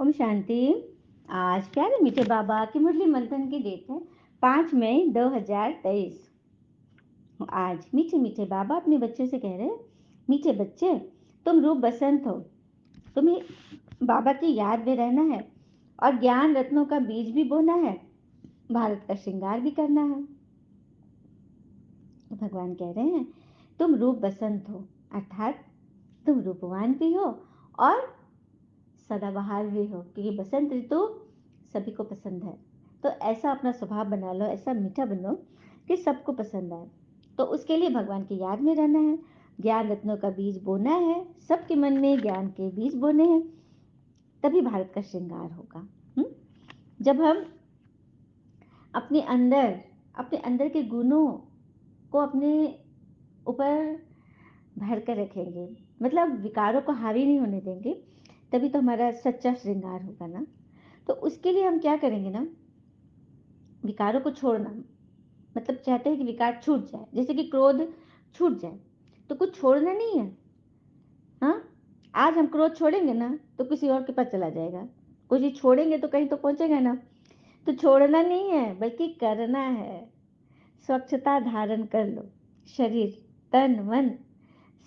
ओम शांति। आज प्यारे मीठे बाबा की मुरली मंथन की डेट है 5 मई 2023। आज मीठे मीठे बाबा अपने बच्चों से कह रहे हैं, मीठे बच्चे, तुम रूप बसंत हो। तुम्हें बाबा की याद में रहना है और ज्ञान रत्नों का बीज भी बोना है, भारत का श्रृंगार भी करना है। तो भगवान कह रहे हैं, तुम रूप बसंत हो, अर्थात तुम रूपवान भी हो और सदाबहार भी हो, क्योंकि बसंत ऋतु सभी को पसंद है। तो ऐसा अपना स्वभाव बना लो, ऐसा मीठा बनो कि सबको पसंद आए। तो उसके लिए भगवान की याद में रहना है, ज्ञान रत्नों का बीज बोना है, सबके मन में ज्ञान के बीज बोने हैं, तभी भारत का श्रृंगार होगा। जब हम अपने अंदर के गुणों को अपने ऊपर भर कर रखेंगे, मतलब विकारों को हावी नहीं होने देंगे, तभी तो हमारा सच्चा श्रृंगार होगा ना। तो उसके लिए हम क्या करेंगे ना, विकारों को छोड़ना, मतलब चाहते हैं कि विकार छूट जाए, जैसे कि क्रोध छूट जाए, तो कुछ छोड़ना नहीं है। हाँ, आज हम क्रोध छोड़ेंगे ना तो किसी और के पास चला जाएगा, कुछ ही छोड़ेंगे तो कहीं तो पहुंचेगा ना। तो छोड़ना नहीं है बल्कि करना है। स्वच्छता धारण कर लो, शरीर तन मन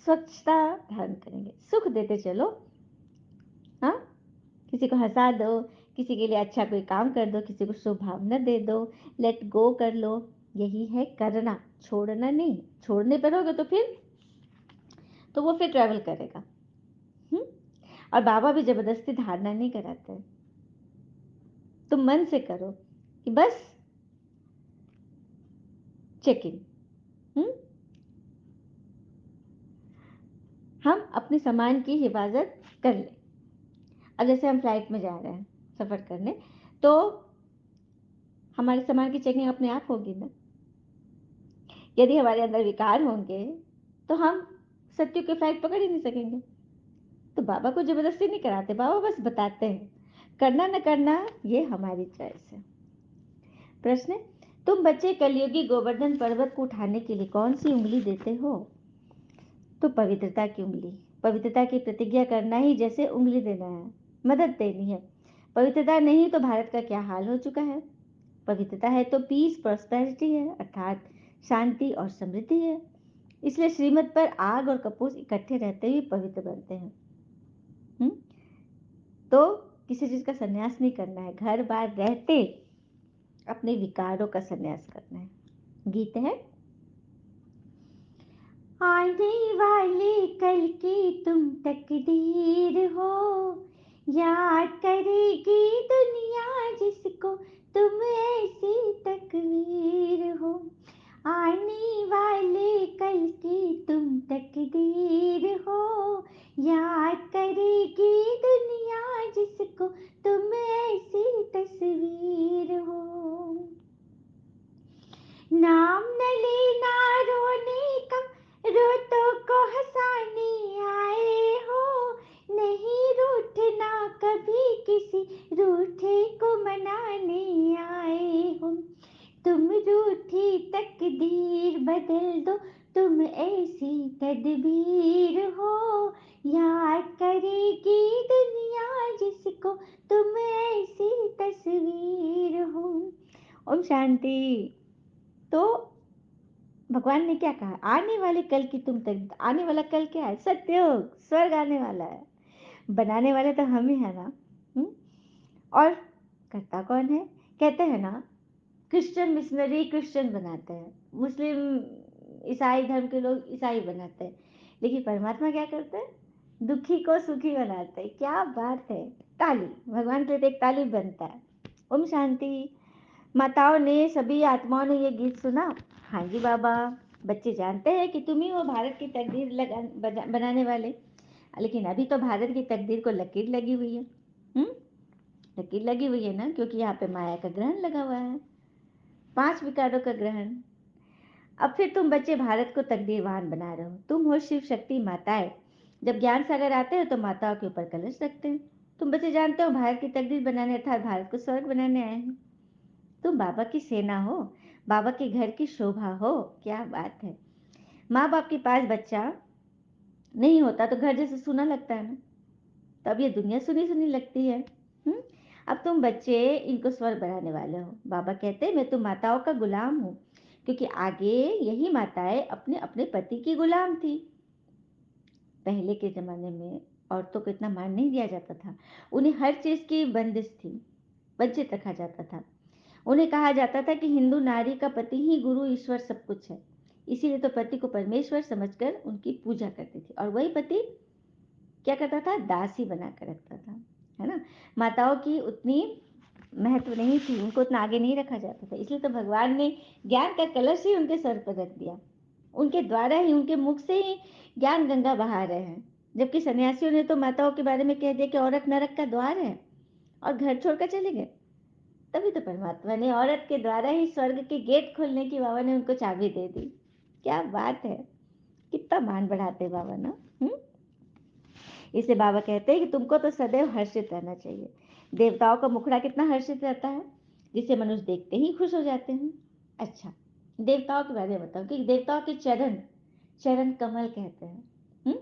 स्वच्छता धारण करेंगे, सुख देते चलो। हाँ, किसी को हंसा दो, किसी के लिए अच्छा कोई काम कर दो, किसी को शुभ भावना दे दो, लेट गो कर लो। यही है करना, छोड़ना नहीं। छोड़ने पर होगे तो वो फिर ट्रैवल करेगा। और बाबा भी जबरदस्ती धारणा नहीं कराते, तुम मन से करो कि बस चेक इन। हम अपने सामान की हिफाजत कर ले। अब जैसे हम फ्लाइट में जा रहे हैं सफर करने, तो हमारे सामान की चेकिंग अपने आप होगी ना। यदि हमारे अंदर विकार होंगे तो हम सत्य की फ्लाइट पकड़ ही नहीं सकेंगे। तो बाबा को जबरदस्ती नहीं कराते, बाबा बस बताते हैं, करना न करना ये हमारी चॉइस है। प्रश्न, तुम बच्चे कलयुगी गोवर्धन पर्वत को उठाने के लिए कौन सी उंगली देते हो? तो पवित्रता की उंगली। पवित्रता की प्रतिज्ञा करना ही जैसे उंगली देना है, मदद देनी है। पवित्रता नहीं तो भारत का क्या हाल हो चुका है। पवित्रता है तो पीस प्रॉस्पेरिटी है, अर्थात शांति और समृद्धि है। इसलिए श्रीमत पर आग और कपूस इकट्ठे रहते हुए पवित्र बनते हैं। तो किसी चीज का संन्यास नहीं करना है, घर बार रहते अपने विकारों का संन्यास करना है। गीत है, आने वाले कल की तुम तकदीर हो, याद करेगी दुनिया जिसको तुम ऐसी तकदीर हो। आने वाले कल की तुम तकदीर हो, याद करेगी दुनिया जिसको तुम ऐसी तस्वीर हो। नाम न लेना रोने का, रोतों को हंसाने आए हो। नहीं रूठना कभी किसी रूठे को मनाने आए हो। तुम रूठी तकदीर बदल दो, तुम ऐसी तदबीर हो। याद करेगी दुनिया जिसको तुम ऐसी तस्वीर हो। ओम शांति। तो भगवान ने क्या कहा, आने वाले कल की तुम तक, आने वाला कल क्या है? सत्ययुग, स्वर्ग आने वाला है। बनाने वाले तो हम ही है ना। और करता कौन है? कहते हैं ना, क्रिश्चियन मिशनरी क्रिश्चियन बनाते हैं, मुस्लिम ईसाई धर्म के लोग ईसाई बनाते हैं, लेकिन परमात्मा क्या करते हैं? दुखी को सुखी बनाते हैं। क्या बात है! ताली भगवान के लिए तो एक ताली बनता है। ओम शांति। माताओं ने, सभी आत्माओं ने ये गीत सुना? हाँ जी बाबा, बच्चे जानते हैं कि तुम ही हो भारत की तकदीर बनाने वाले। लेकिन अभी तो भारत की तकदीर को लकीर लगी हुई है। लकीर लगी हुई है ना, क्योंकि यहाँ पे माया का ग्रहण लगा हुआ है, 5 विकारों का ग्रहण। अब फिर तुम बच्चे भारत को तकदीरवान बना रहे हो। तुम हो शिव शक्ति माताएं। जब ज्ञान सागर आते हो तो माताओं के ऊपर कलश रखते हैं। तुम बच्चे जानते हो भारत की तकदीर बनाने, अर्थात भारत को स्वर्ग बनाने आए हैं। तुम बाबा की सेना हो, बाबा के घर की शोभा हो। क्या बात है! माँ बाप के पास बच्चा नहीं होता तो घर जैसे सुना लगता है ना, तब ये दुनिया सुनी सुनी लगती है। हम्म? अब तुम बच्चे इनको स्वर्ग बनाने वाले हो। बाबा कहते मैं तो माताओं का गुलाम हूँ, क्योंकि आगे यही माताएं अपने अपने पति की गुलाम थी। पहले के जमाने में औरतों को इतना मान नहीं दिया जाता था। उन्हें हर चीज की बंदिश थी, वंचित रखा जाता था। उन्हें कहा जाता था कि हिंदू नारी का पति ही गुरु ईश्वर सब कुछ है। इसीलिए तो पति को परमेश्वर समझकर उनकी पूजा करती थी, और वही पति क्या करता था, दासी बना कर रखता था, है ना। माताओं की उतनी महत्व नहीं थी, उनको उतना आगे नहीं रखा जाता था। इसलिए तो भगवान ने ज्ञान का कलश ही उनके सर पर रख दिया। उनके द्वारा ही, उनके मुख से ही ज्ञान गंगा बहा रहे हैं। जबकि सन्यासियों ने तो माताओं के बारे में कह दिया कि औरत नरक का द्वार है, और घर छोड़कर चले गए। तभी तो परमात्मा ने औरत के द्वारा ही स्वर्ग के गेट खोलने की बाबा ने उनको चाबी दे दी। क्या बात है, कितना मान बढ़ाते बाबा ना। इसे बाबा कहते हैं कि तुमको तो सदैव हर्षित रहना चाहिए। देवताओं का मुखड़ा कितना हर्षित रहता है, जिसे मनुष्य देखते ही खुश हो जाते हैं। अच्छा, देवताओं के बारे में बताओ कि देवताओं के चरण, चरण कमल कहते हैं। हुँ?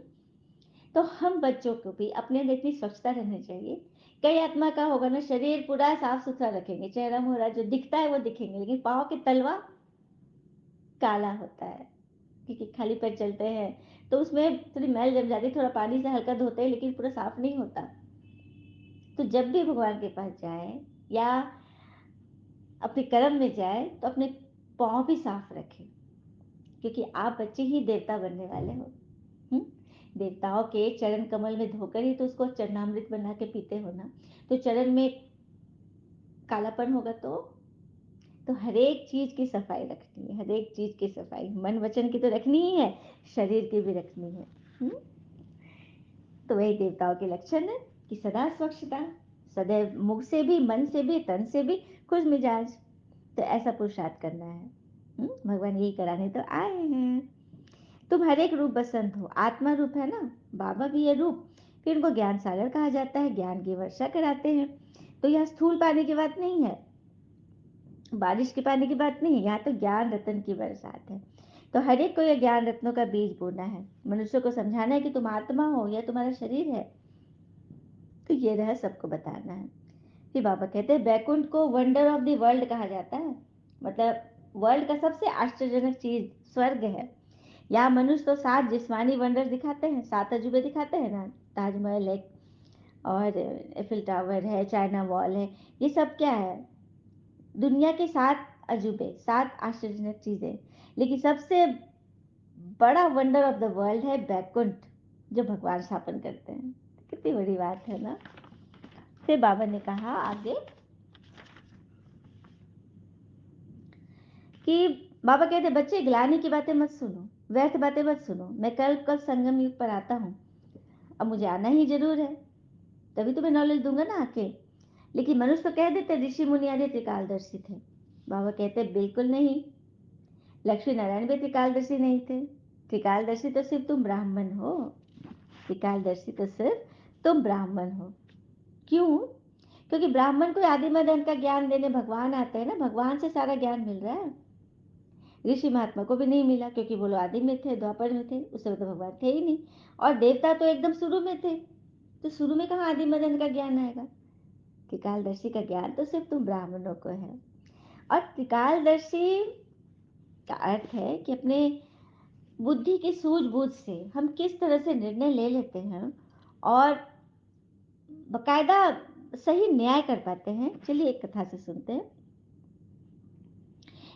तो हम बच्चों को भी अपने अंदर इतनी स्वच्छता रहनी चाहिए। कई आत्मा का होगा ना, शरीर पूरा साफ सुथरा रखेंगे, चेहरा मोहरा जो दिखता है वो दिखेंगे, लेकिन पाँव के तलवा काला होता है, क्योंकि खाली पैर चलते हैं तो उसमें थोड़ी मैल जम जाती है। थोड़ा पानी से हल्का धोते हैं, लेकिन पूरा साफ नहीं होता। तो जब भी भगवान के पास जाए या अपने कर्म में जाए तो अपने पाँव भी साफ रखें, क्योंकि आप बच्चे ही देवता बनने वाले हो। हम्म? देवताओं के चरण कमल में धोकर ही तो उसको चरणामृत बना के पीते हो ना। तो चरण में कालापन होगा तो हर एक चीज की सफाई रखनी है, हर एक चीज की सफाई, मन वचन की तो रखनी ही है, शरीर की भी रखनी है। हम्म? तो वही देवताओं के लक्षण है कि सदा स्वच्छता, सदैव मुख से भी, मन से भी, तन से भी खुश मिजाज। तो ऐसा पुरुषार्थ करना है। भगवान यही कराने तो आए हैं। तुम हर एक रूप बसंत हो, आत्मा रूप है ना, बाबा भी ये रूप। फिर इनको ज्ञान सागर कहा जाता है, ज्ञान की वर्षा कराते हैं। तो यह स्थूल पानी की बात नहीं है, बारिश के पानी की बात नहीं है, यहाँ तो ज्ञान रत्न की बरसात है। तो हर एक को यह ज्ञान रत्नों का बीज बोना है, मनुष्य को समझाना है कि तुम आत्मा हो, यह तुम्हारा शरीर है। तो ये रह सबको बताना है। फिर बाबा कहते हैं बैकुंठ को वंडर ऑफ द वर्ल्ड कहा जाता है, मतलब वर्ल्ड का सबसे आश्चर्यजनक चीज स्वर्ग है। यहाँ मनुष्य तो 7 जिस्मानी वंडर दिखाते हैं, 7 अजूबे दिखाते हैं ना, ताजमहल है और एफिल टावर है, चाइना वॉल है। ये सब क्या है, दुनिया के 7 अजूबे, 7 आश्चर्यजनक चीजें। लेकिन सबसे बड़ा वंडर ऑफ द वर्ल्ड है बैकुंठ, जो भगवान स्थापन करते हैं। कितनी बड़ी बात है ना। फिर बाबा ने कहा आगे कि बाबा कहते बच्चे ग्लानि की बातें मत सुनो, व्यर्थ बातें मत सुनो। मैं कल कल संगम युग पर आता हूँ, अब मुझे आना ही जरूर है, तभी तो मैं नॉलेज दूंगा ना आके। लेकिन मनुष्य तो कह देते ऋषि मुनि आदि त्रिकालदर्शी थे। बाबा कहते बिल्कुल नहीं, लक्ष्मी नारायण भी त्रिकालदर्शी नहीं थे। त्रिकालदर्शी तो सिर्फ तुम ब्राह्मण हो, त्रिकालदर्शी तो सिर्फ तुम ब्राह्मण हो। क्यों? क्योंकि ब्राह्मण को आदि मदन का ज्ञान देने भगवान आते हैं ना, भगवान से सारा ज्ञान मिल रहा है। ऋषि महात्मा को भी नहीं मिला, क्योंकि वो लोग आदि में थे, द्वापर में थे, उस समय तो भगवान थे ही नहीं। और देवता तो एकदम शुरू में थे, तो शुरू में कहाँ आदि मदन का ज्ञान आएगा। त्रिकालदर्शी का ज्ञान तो सिर्फ तुम ब्राह्मणों को है। और त्रिकालदर्शी का अर्थ है कि अपने बुद्धि की सूझबूझ से हम किस तरह से निर्णय ले लेते हैं और बकायदा सही न्याय कर पाते हैं। चलिए एक कथा से सुनते हैं।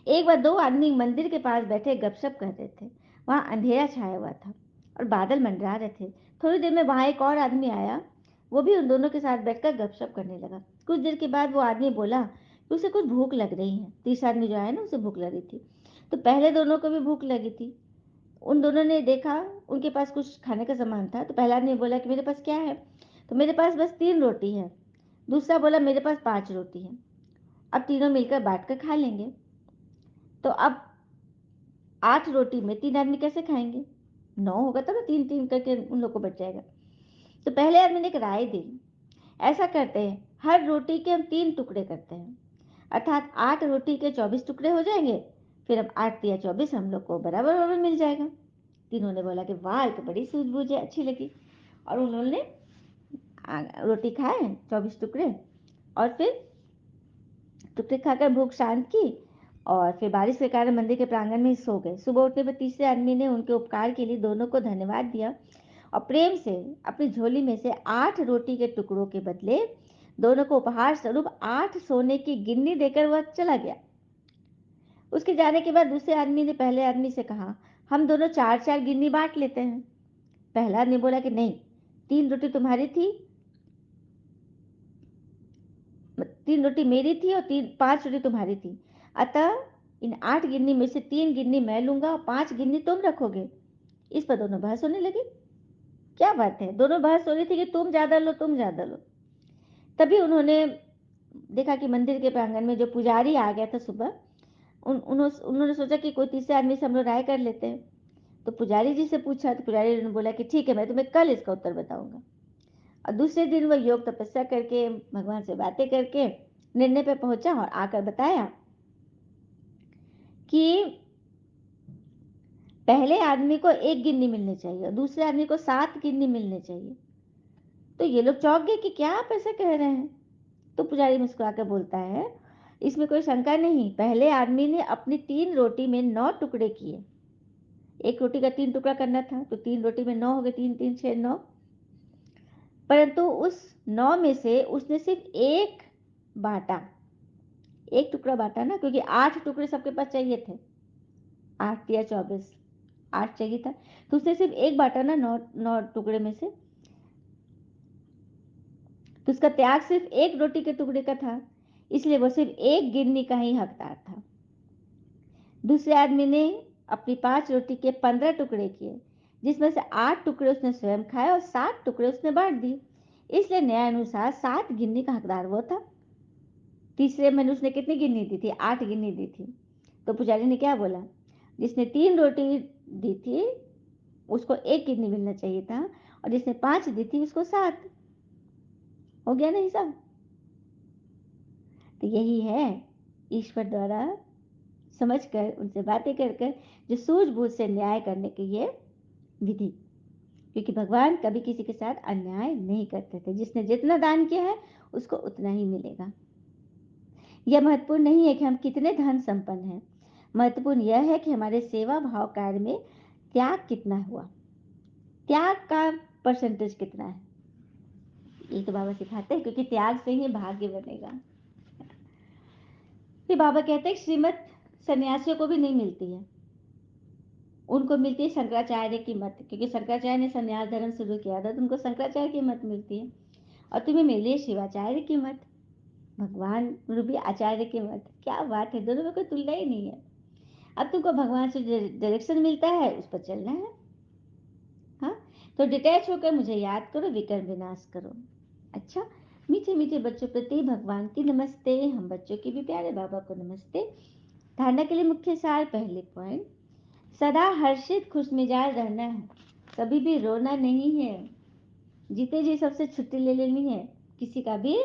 एक बार 2 आदमी मंदिर के पास बैठे गपशप कर रहे थे। वहां अंधेरा छाया हुआ था और बादल मंडरा रहे थे। थोड़ी देर में वहां एक और आदमी आया, वो भी उन दोनों के साथ बैठकर गपशप करने लगा। कुछ देर के बाद वो आदमी बोला कि उसे कुछ भूख लग रही है। तीसरा आदमी जो आया ना, उसे भूख लगी थी। तो पहले दोनों को भी भूख लगी थी। उन दोनों ने देखा उनके पास कुछ खाने का सामान था। तो पहला आदमी बोला कि मेरे पास क्या है? तो मेरे पास बस 3 रोटी है। दूसरा बोला मेरे पास 5 रोटी है, अब तीनों मिलकर बांट कर खा लेंगे। तो अब 8 रोटी में 3 आदमी कैसे खाएंगे? 9 होगा तब ना, 3 3 करके उन लोग को बच जाएगा। तो पहले आदमी ने एक राय दी, ऐसा करते हैं हर रोटी के हम 3 टुकड़े करते हैं, अर्थात 8 रोटी के 24 टुकड़े हो जाएंगे। फिर अब 8 या 24 हम लोग को बराबर बराबर मिल जाएगा। तीनों ने बोला कि वाह, ये तो बड़ी सूझबूझ है, अच्छी लगी। और उन्होंने रोटी खाए 24 टुकड़े, और फिर टुकड़े खाकर भूख शांत की और फिर बारिश के कारण मंदिर के प्रांगण में ही सो गए। सुबह उठने पर तीसरे आदमी ने उनके उपकार के लिए दोनों को धन्यवाद दिया और प्रेम से अपनी झोली में से 8 रोटी के टुकड़ों के बदले दोनों को उपहार स्वरूप 8 सोने की गिन्नी देकर वह चला गया। उसके जाने के बाद दूसरे आदमी ने पहले आदमी से कहा, हम दोनों 4-4 गिन्नी बांट लेते हैं। पहला आदमी बोला कि नहीं, 3 रोटी तुम्हारी थी, 3 रोटी मेरी थी और 5 रोटी तुम्हारी थी। अतः इन 8 गिन्नी में से 3 गिन्नी मैं लूंगा और 5 गिन्नी तुम रखोगे। इस पर दोनों बहस होने लगी। क्या बात है, दोनों बहस हो रही थी कि तुम ज्यादा लो, तुम ज्यादा लो। तभी उन्होंने देखा कि मंदिर के प्रांगण में जो पुजारी आ गया था सुबह, उन्होंने सोचा कि कोई तीसरे आदमी से हम लोग राय कर लेते हैं। तो पुजारी जी से पूछा तो पुजारी ने बोला कि ठीक है, मैं तुम्हें कल इसका उत्तर बताऊंगा। और दूसरे दिन वह योग तपस्या करके भगवान से बातें करके निर्णय पे पहुंचा और आकर बताया कि पहले आदमी को 1 गिन्नी मिलनी चाहिए और दूसरे आदमी को 7 गिन्नी मिलनी चाहिए। तो ये लोग चौंक गए कि क्या आप ऐसा कह रहे हैं। तो पुजारी मुस्कुरा कर बोलता है, इसमें कोई शंका नहीं, पहले आदमी ने अपनी 3 रोटी में 9 टुकड़े किए। एक रोटी का 3 टुकड़ा करना था तो 3 रोटी में 9 हो गए, 3 3 6 9। परंतु उस 9 में से उसने सिर्फ एक बांटा, एक टुकड़ा बांटा ना, क्योंकि 8 टुकड़े सबके पास चाहिए थे, 8 या 24, 8 चाहिए था। तो उसने सिर्फ एक बांटा ना, 9 टुकड़े में से। तो उसका त्याग सिर्फ एक रोटी के टुकड़े का था, इसलिए वो सिर्फ एक गिन्नी का ही हकदार था। दूसरे आदमी ने अपनी 5 रोटी के 15 टुकड़े किए, जिसमें से 8 टुकड़े उसने स्वयं खाए और 7 टुकड़े उसने बांट दिए, इसलिए न्याय अनुसार 7 गिन्नी का हकदार वो था। तीसरे में उसने कितनी गिन्नी दी थी? 8 गिन्नी दी थी। तो पुजारी ने क्या बोला, जिसने 3 रोटी दी थी उसको 1 गिन्नी मिलना चाहिए था और जिसने 5 दी थी उसको 7। हो गया ना हिसाब। तो यही है ईश्वर द्वारा समझकर, उनसे बातें कर कर जो सूझबूझ से न्याय करने की ये विधि। क्योंकि भगवान कभी किसी के साथ अन्याय नहीं करते थे, जिसने जितना दान किया है उसको उतना ही मिलेगा। यह महत्वपूर्ण नहीं है कि हम कितने धन संपन्न हैं, महत्वपूर्ण यह है कि हमारे सेवा भाव कार्य में त्याग कितना हुआ, त्याग का परसेंटेज कितना है। ये तो बाबा सिखाते हैं, क्योंकि त्याग से ही भाग्य बनेगा। फिर बाबा कहते हैं श्रीमत सन्यासियों को भी नहीं मिलती है, उनको मिलती है शंकराचार्य की मत, क्योंकि शंकराचार्य ने संन्यास धर्म शुरू किया था तो उनको शंकराचार्य की मत मिलती है। और तुम्हें मिली है शिवाचार्य की मत, भगवान रूपी आचार्य की मत। क्या बात है, दोनों में कोई तुलना ही नहीं है। अब तुमको भगवान से डायरेक्शन मिलता है, उस पर चलना है। हाँ, तो डिटैच होकर मुझे याद करो, विकर्म विनाश करो। अच्छा, मीठे मीठे बच्चों प्रति भगवान की नमस्ते, हम बच्चों की भी प्यारे बाबा को नमस्ते। धारणा के लिए मुख्य सार, पहले पॉइंट, सदा हर्षित खुश मिजाज रहना है, कभी भी रोना नहीं है, जीते जी सबसे छुट्टी ले लेनी है, किसी का भी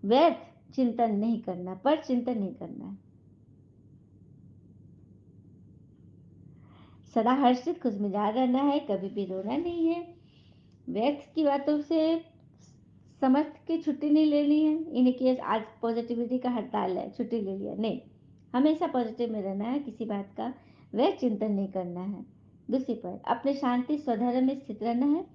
व्यर्थ चिंतन नहीं करना, पर चिंतन नहीं करना है। सदा हर्षित खुश मिजाज रहना है, कभी भी रोना नहीं है, व्यर्थ की बातों से समझ के छुट्टी नहीं लेनी है। इन्हें कि आज पॉजिटिविटी का हड़ताल है, छुट्टी ले लिया, नहीं, हमेशा पॉजिटिव में रहना है, किसी बात का व्यर्थ चिंतन नहीं करना है। दूसरी पर अपने शांति स्वधर्म में स्थित रहना है,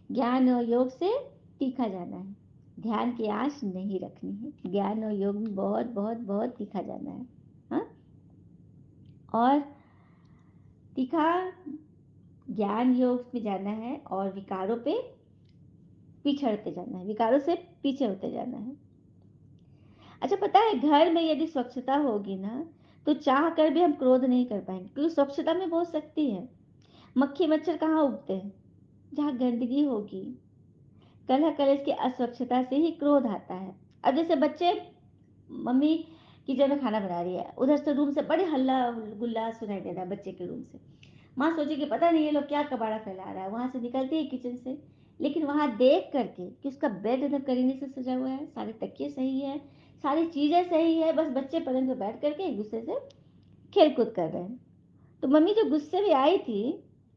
ज्ञान और योग से तीखा जाना है, ध्यान की आश नहीं रखनी है, ज्ञान और योग में बहुत बहुत बहुत तीखा जाना है। हाँ, और तीखा ज्ञान योग में जाना है और विकारों पे पिछड़ते जाना है, विकारों से पीछे होते जाना है। अच्छा, पता है घर में यदि स्वच्छता होगी ना तो चाह कर भी हम क्रोध नहीं कर पाएंगे, क्योंकि स्वच्छता में बहुत शक्ति है। मक्खी मच्छर कहाँ उगते हैं? जहाँ गंदगी होगी। कलह कलेश की अस्वच्छता से ही क्रोध आता है। अब जैसे बच्चे, मम्मी किचन में खाना बना रही है, उधर से रूम से बड़े हल्ला गुल्ला सुनाई दे रहा है बच्चे के रूम से। माँ सोचे कि पता नहीं ये लोग क्या कबाड़ा फैला रहा है, वहां से निकलती है किचन से, लेकिन वहां देख करके कि उसका बेड एकदम करीने से सजा हुआ है, सारे तकिए सही है, सारी चीजें सही है, बस बच्चे पलंग पे बैठ करके एक दूसरे से खेल कूद कर रहे हैं। तो मम्मी जो गुस्से में आई थी,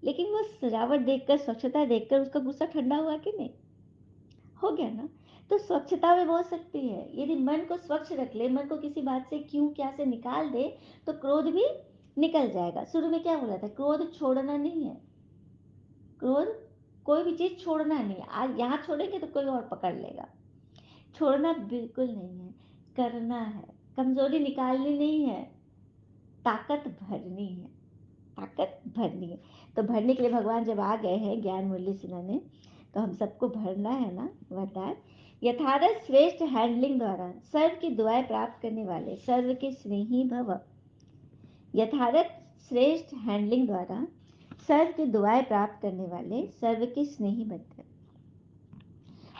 लेकिन वो सजावट देखकर, स्वच्छता देखकर उसका गुस्सा ठंडा हुआ कि नहीं? हो गया ना। तो स्वच्छता में हो सकती है, यदि मन को स्वच्छ रख ले, मन को किसी बात से क्यों क्या से निकाल दे, तो क्रोध भी निकल जाएगा। शुरू में क्या बोला था, क्रोध छोड़ना नहीं है, क्रोध कोई भी चीज छोड़ना नहीं है। आज यहाँ छोड़ेंगे तो कोई और पकड़ लेगा, छोड़ना बिल्कुल नहीं है, करना है। कमजोरी निकालनी नहीं है, ताकत भरनी है, ताकत भरनी है। तो भरने के लिए भगवान जब आ गए हैं ज्ञान मुरली सुनाने, तो हम सबको भरना है ना वरदान। यथारथ श्रेष्ठ हैंडलिंग द्वारा सर्व की दुआएं प्राप्त करने वाले सर्व के स्नेही भव। यथारथ श्रेष्ठ हैंडलिंग द्वारा सर्व की दुआएं प्राप्त करने वाले सर्व के स्नेही बनते हैं।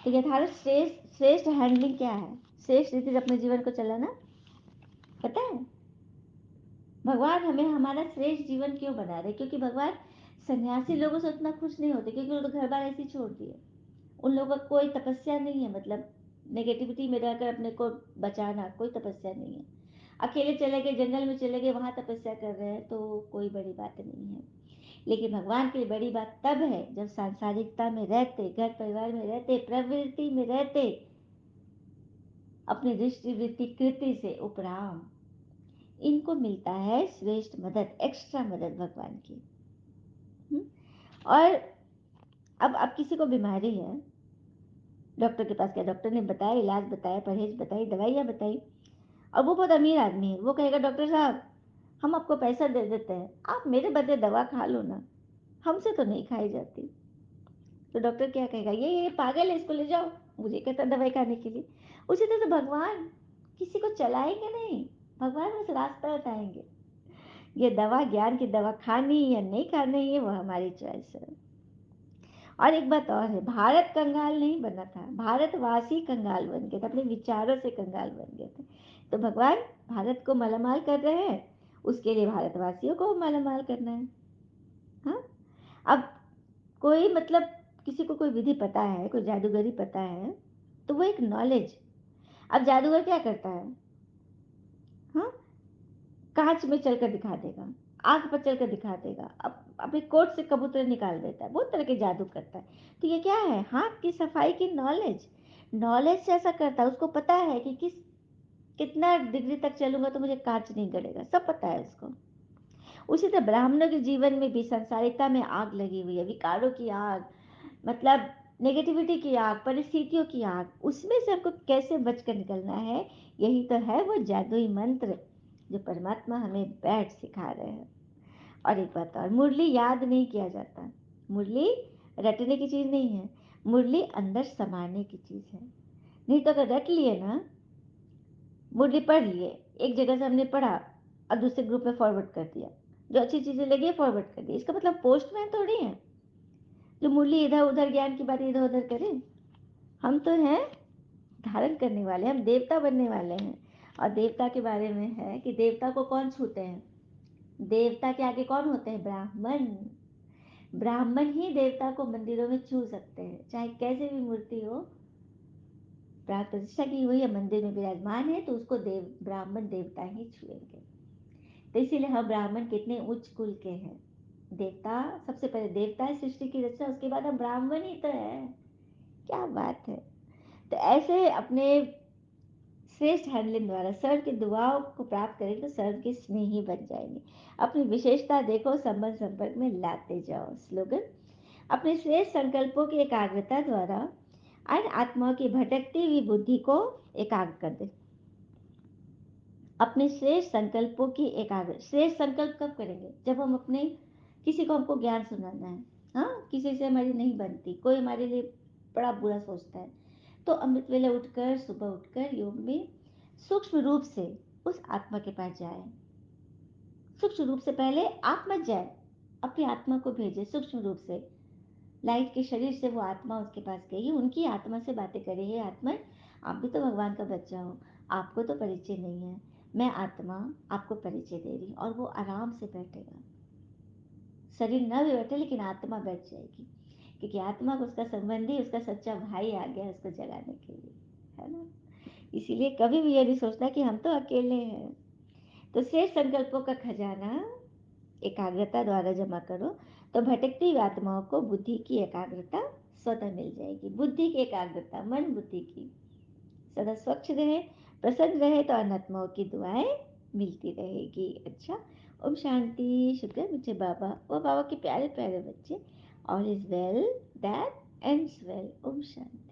तो यथारथ श्रेष्ठ श्रेष्ठ हैंडलिंग क्या है, श्रेष्ठ रीति से अपने जीवन को चलाना, पता है भगवान हमें हमारा श्रेष्ठ जीवन क्यों बना रहे, क्योंकि भगवान सन्यासी लोगों से उतना खुश नहीं होते, क्योंकि उन्होंने घर बार ऐसे ही छोड़ दिए। उन लोगों का कोई तपस्या नहीं है, मतलब नेगेटिविटी में रहकर अपने को बचाना, कोई तपस्या नहीं है। अकेले चले गए, जंगल में चले गए, वहां तपस्या कर रहे हैं, तो कोई बड़ी बात नहीं है। लेकिन भगवान के लिए बड़ी बात तब है जब सांसारिकता में रहते, घर परिवार में रहते, प्रवृत्ति में रहते, अपनी दृष्टि वृत्ति कृति से उपराम, इनको मिलता है श्रेष्ठ मदद, एक्स्ट्रा मदद भगवान की। और अब किसी को बीमारी है, डॉक्टर के पास गया, डॉक्टर ने बताया, इलाज बताया, परहेज बताई, दवाइयाँ बताई, और वो बहुत अमीर आदमी है, वो कहेगा डॉक्टर साहब हम आपको पैसा दे देते हैं, आप मेरे बदले दवा खा लो ना, हमसे तो नहीं खाई जाती। तो डॉक्टर क्या कहेगा, ये पागल है, इसको ले जाओ, मुझे कहता दवाई खाने के लिए। उसी तरह से भगवान किसी को चलाएंगे नहीं, भगवान बस रास्ता बताएंगे। ये दवा, ज्ञान की दवा खानी या नहीं खानी, ये वो हमारी चॉइस है। और एक बात और है, भारत कंगाल नहीं बना था, भारतवासी कंगाल बन गए थे, अपने विचारों से कंगाल बन गए थे। तो भगवान भारत को मालामाल कर रहे हैं, उसके लिए भारतवासियों को मालामाल करना है। हाँ, अब कोई मतलब किसी को कोई विधि पता है, कोई जादूगरी पता है, तो वो एक नॉलेज। अब जादूगर क्या करता है, हाँ, कांच में चलकर दिखा देगा, आग पर चलकर दिखा देगा, अब अपने कोट से कबूतर निकाल देता है, बहुत तरह के जादू करता है। तो ये क्या है, हाथ की सफाई की नॉलेज, नॉलेज से ऐसा करता है, उसको पता है कि कितना डिग्री तक चलूंगा तो मुझे कांच नहीं गड़ेगा, सब पता है उसको। उसी तरह ब्राह्मणों के जीवन में भी संसारिकता में आग लगी हुई है, विकारों की आग, मतलब नेगेटिविटी की आग, परिस्थितियों की आग, उसमें से हमको कैसे बचकर निकलना है, यही तो है वो जादुई मंत्र जो परमात्मा हमें बैठ सिखा रहे हैं। और एक बात और, मुरली याद नहीं किया जाता, मुरली रटने की चीज़ नहीं है, मुरली अंदर समाने की चीज़ है। नहीं तो अगर रट लिए ना, मुरली पढ़ लिए, एक जगह से हमने पढ़ा और दूसरे ग्रुप में फॉरवर्ड कर दिया, जो अच्छी चीज़ें लगी फॉरवर्ड कर दी, इसका मतलब पोस्टमैन थोड़ी है जो मुरली इधर उधर ज्ञान की बात इधर उधर करें। हम तो हैं धारण करने वाले, हम देवता बनने वाले हैं। और देवता के बारे में है कि देवता को कौन छूते हैं, देवता के आगे कौन होते हैं, ब्राह्मण। ब्राह्मण ही देवता को मंदिरों में छू सकते हैं, चाहे कैसे भी मूर्ति हो, प्राण प्रतिष्ठा की हुई है, मंदिर में विराजमान है, तो उसको ब्राह्मण देवता ही छुएंगे। तो इसीलिए हम ब्राह्मण कितने उच्च कुल के हैं। देवता सबसे पहले, देवता है सृष्टि की रचना, उसके बाद हम ब्राह्मण ही तो है। क्या बात है। तो ऐसे अपने श्रेष्ठ हैंडलिंग द्वारा सर्व की दुआओं को प्राप्त करेंगे तो सर्व के स्नेही बन जाएंगे। अपनी विशेषता देखो, संबंध संपर्क में लाते जाओ। स्लोगन, अपने श्रेष्ठ संकल्पों की एकाग्रता द्वारा अन्य आत्माओं की भटकती हुई बुद्धि को एकाग्र कर दे। अपने श्रेष्ठ संकल्पों की एकाग्र, श्रेष्ठ संकल्प कब करेंगे, जब हम अपने किसी को, हमको ज्ञान सुनाना है, हाँ, किसी से हमारी नहीं बनती, कोई हमारे लिए बड़ा बुरा सोचता है, तो अमृत वेले उठकर, सुबह उठकर योग में सूक्ष्म रूप से उस आत्मा के पास जाए। सूक्ष्म रूप से पहले आप मत जाए, अपनी आत्मा को भेजे सूक्ष्म रूप से, लाइट के शरीर से वो आत्मा उसके पास गई, उनकी आत्मा से बातें करे, हे आत्मा, आप भी तो भगवान का बच्चा हो, आपको तो परिचय नहीं है, मैं आत्मा आपको परिचय दे रही, और वो आराम से बैठेगा। शरीर न भी बैठे लेकिन आत्मा बैठ जाएगी, क्योंकि आत्मा को उसका संबंधी, उसका सच्चा भाई आ गया उसको जगाने के लिए, है ना। इसीलिए कभी भी ये नहीं सोचना कि हम तो अकेले हैं। तो श्रेष्ठ संकल्पों का खजाना एकाग्रता द्वारा जमा करो, तो भटकती हुई आत्माओं को बुद्धि की एकाग्रता स्वतः मिल जाएगी। बुद्धि की एकाग्रता, मन बुद्धि की सदा स्वच्छ रहे, प्रसन्न रहे तो अनात्माओं की दुआएं मिलती रहेगी। अच्छा, ओम शांति। शुक्र मुझे बाबा, वो बाबा के प्यारे प्यारे बच्चे। All is well that ends well. ओम शांति।